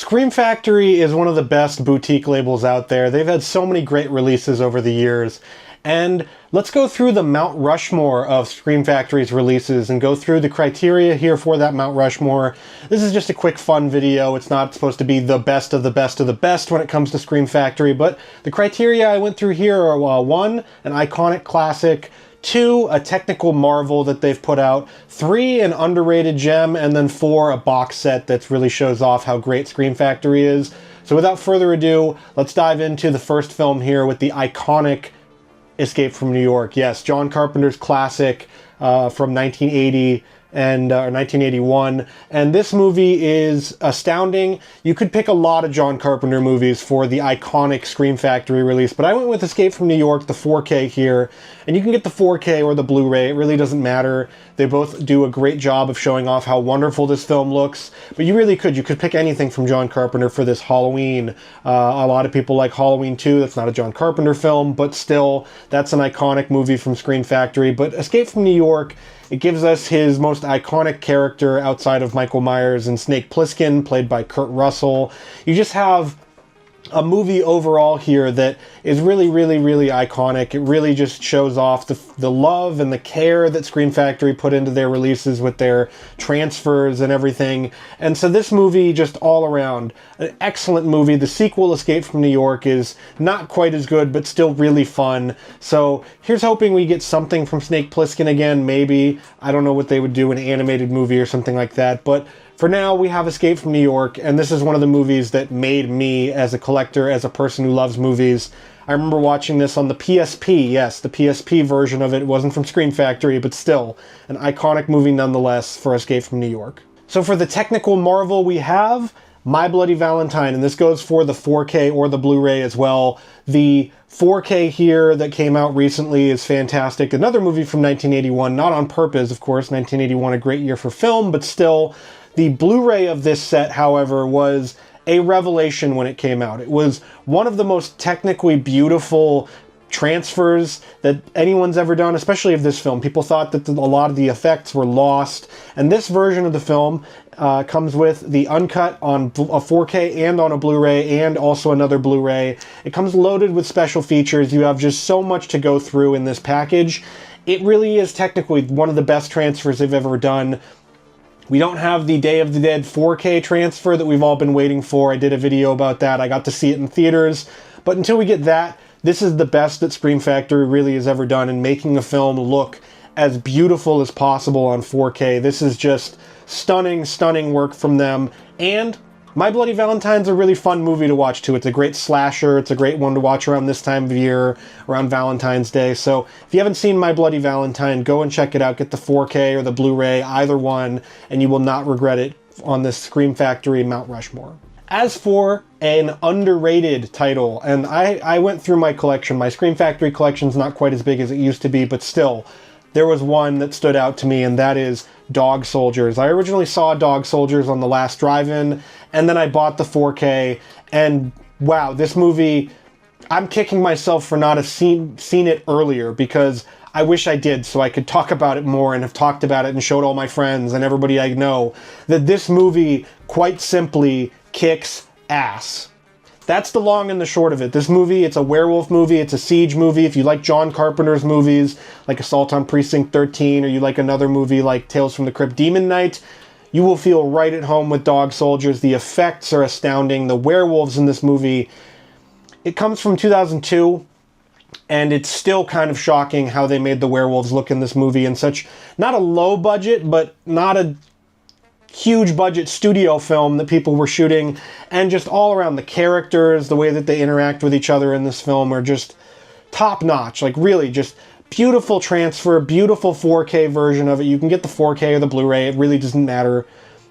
Scream Factory is one of the best boutique labels out there. They've had so many great releases over the years. And let's go through the Mount Rushmore of Scream Factory's releases and go through the criteria here for that Mount Rushmore. This is just a quick fun video. It's not supposed to be the best of the best of the best when it comes to Scream Factory, but the criteria I went through here are 1, an iconic classic, 2, a technical marvel that they've put out, 3, an underrated gem, and then 4, a box set that really shows off how great Scream Factory is. So without further ado, let's dive into the first film here with the iconic Escape from New York. Yes, John Carpenter's classic from 1980 and 1981, and this movie is astounding. You could pick a lot of John Carpenter movies for the iconic Scream Factory release, but I went with Escape from New York, the 4K here, and you can get the 4K or the Blu-ray. It really doesn't matter. They both do a great job of showing off how wonderful this film looks, but you could pick anything from John Carpenter for this Halloween. A lot of people like Halloween 2. That's not a John Carpenter film, but still, that's an iconic movie from Scream Factory. But Escape from New York, it gives us his most iconic character outside of Michael Myers and Snake Plissken, played by Kurt Russell. You just have a movie overall here that is really, really, really iconic. It really just shows off the love and the care that Scream Factory put into their releases with their transfers and everything. And so this movie, just all around, an excellent movie. The sequel, Escape from New York, is not quite as good, but still really fun. So here's hoping we get something from Snake Plissken again, maybe. I don't know what they would do, an animated movie or something like that, but for now, we have Escape from New York, and this is one of the movies that made me, as a collector, as a person who loves movies. I remember watching this on the PSP. Yes, the PSP version of it. It wasn't from Scream Factory, but still, an iconic movie nonetheless for Escape from New York. So for the technical marvel, we have My Bloody Valentine, and this goes for the 4K or the Blu-ray as well. The 4K here that came out recently is fantastic. Another movie from 1981, not on purpose, of course. 1981, a great year for film, but still. The Blu-ray of this set, however, was a revelation when it came out. It was one of the most technically beautiful transfers that anyone's ever done, especially of this film. People thought that a lot of the effects were lost, and this version of the film comes with the uncut on a 4K and on a Blu-ray, and also another Blu-ray. It comes loaded with special features. You have just so much to go through in this package. It really is technically one of the best transfers they've ever done. We don't have the Day of the Dead 4K transfer that we've all been waiting for. I did a video about that. I got to see it in theaters. But until we get that, this is the best that Scream Factory really has ever done in making a film look as beautiful as possible on 4K. This is just stunning, stunning work from them. And My Bloody Valentine's a really fun movie to watch too. It's a great slasher. It's a great one to watch around this time of year, around Valentine's Day. So if you haven't seen My Bloody Valentine, go and check it out. Get the 4K or the Blu-ray, either one, and you will not regret it on this Scream Factory Mount Rushmore. As for an underrated title, and I went through my collection. My Scream Factory collection's not quite as big as it used to be, but still, there was one that stood out to me, and that is Dog Soldiers. I originally saw Dog Soldiers on the last drive-in, and then I bought the 4K, and wow, this movie, I'm kicking myself for not have seen it earlier, because I wish I did so I could talk about it more and have talked about it and showed all my friends and everybody I know that this movie, quite simply, kicks ass. That's the long and the short of it. This movie, it's a werewolf movie, it's a siege movie. If you like John Carpenter's movies, like Assault on Precinct 13, or you like another movie like Tales from the Crypt Demon Knight, you will feel right at home with Dog Soldiers. The effects are astounding. The werewolves in this movie, it comes from 2002, and it's still kind of shocking how they made the werewolves look in this movie in such, not a low budget, but not a huge budget studio film that people were shooting, and just all around the characters, the way that they interact with each other in this film are just top notch. Like really just beautiful transfer, beautiful 4K version of it. You can get the 4K or the Blu-ray, it really doesn't matter.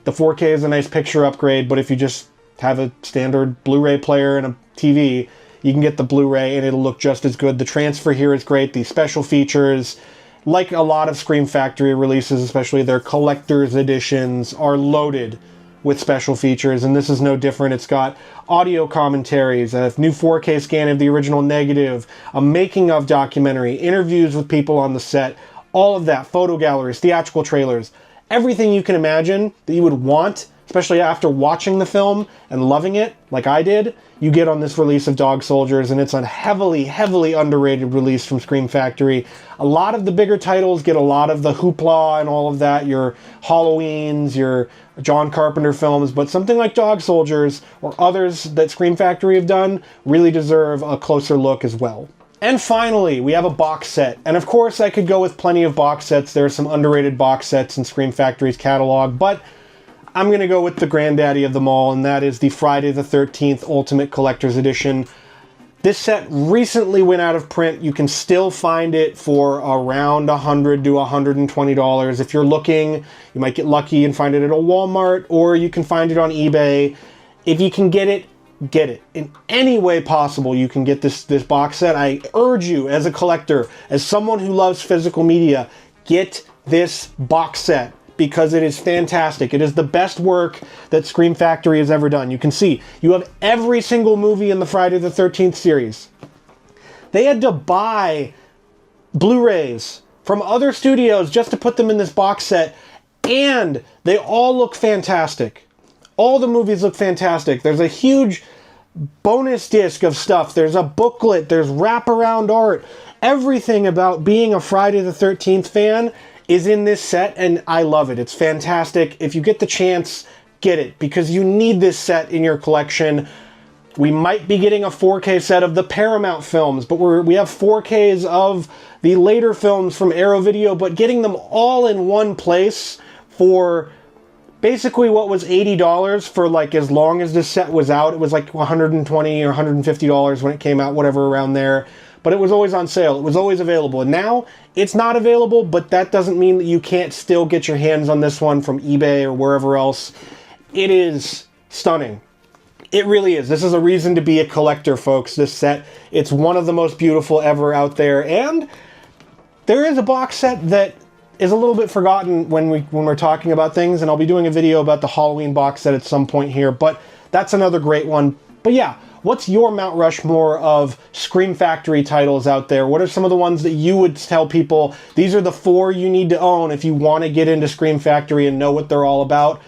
The 4K is a nice picture upgrade, but if you just have a standard Blu-ray player and a TV, you can get the Blu-ray and it'll look just as good. The transfer here is great. The special features, like a lot of Scream Factory releases, especially their collector's editions, are loaded with special features, and this is no different. It's got audio commentaries, a new 4K scan of the original negative, a making of documentary, interviews with people on the set, all of that, photo galleries, theatrical trailers, everything you can imagine that you would want especially after watching the film and loving it, like I did, you get on this release of Dog Soldiers, and it's a heavily, heavily underrated release from Scream Factory. A lot of the bigger titles get a lot of the hoopla and all of that, your Halloweens, your John Carpenter films, but something like Dog Soldiers or others that Scream Factory have done really deserve a closer look as well. And finally, we have a box set. And of course, I could go with plenty of box sets. There are some underrated box sets in Scream Factory's catalog, but I'm going to go with the granddaddy of them all, and that is the Friday the 13th Ultimate Collector's Edition. This set recently went out of print. You can still find it for around $100 to $120. If you're looking, you might get lucky and find it at a Walmart, or you can find it on eBay. If you can get it, get it. In any way possible, you can get this box set. I urge you, as a collector, as someone who loves physical media, get this box set, because it is fantastic. It is the best work that Scream Factory has ever done. You can see, you have every single movie in the Friday the 13th series. They had to buy Blu-rays from other studios just to put them in this box set, and they all look fantastic. All the movies look fantastic. There's a huge bonus disc of stuff. There's a booklet. There's wraparound art. Everything about being a Friday the 13th fan is in this set, and I love it. It's fantastic. If you get the chance, get it, because you need this set in your collection. We might be getting a 4K set of the Paramount films, but we have 4Ks of the later films from Arrow Video, but getting them all in one place for basically what was $80 for like as long as this set was out. It was like $120 or $150 when it came out, whatever around there. But it was always on sale. It was always available. And now it's not available, but that doesn't mean that you can't still get your hands on this one from eBay or wherever else. It is stunning. It really is. This is a reason to be a collector, folks, this set. It's one of the most beautiful ever out there. And there is a box set that is a little bit forgotten when we're talking about things, and I'll be doing a video about the Halloween box set at some point here, but that's another great one. But yeah, what's your Mount Rushmore of Scream Factory titles out there? What are some of the ones that you would tell people, these are the 4 you need to own if you want to get into Scream Factory and know what they're all about?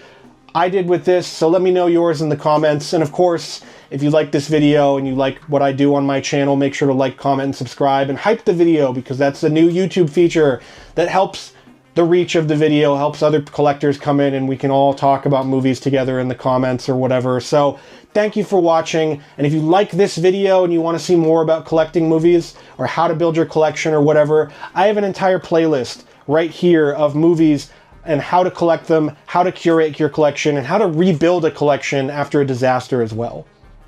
I did with this, so let me know yours in the comments. And of course, if you like this video and you like what I do on my channel, make sure to like, comment, and subscribe, and hype the video, because that's the new YouTube feature that helps the reach of the video, helps other collectors come in, and we can all talk about movies together in the comments or whatever. So thank you for watching, and if you like this video and you want to see more about collecting movies or how to build your collection or whatever, I have an entire playlist right here of movies and how to collect them, how to curate your collection, and how to rebuild a collection after a disaster as well.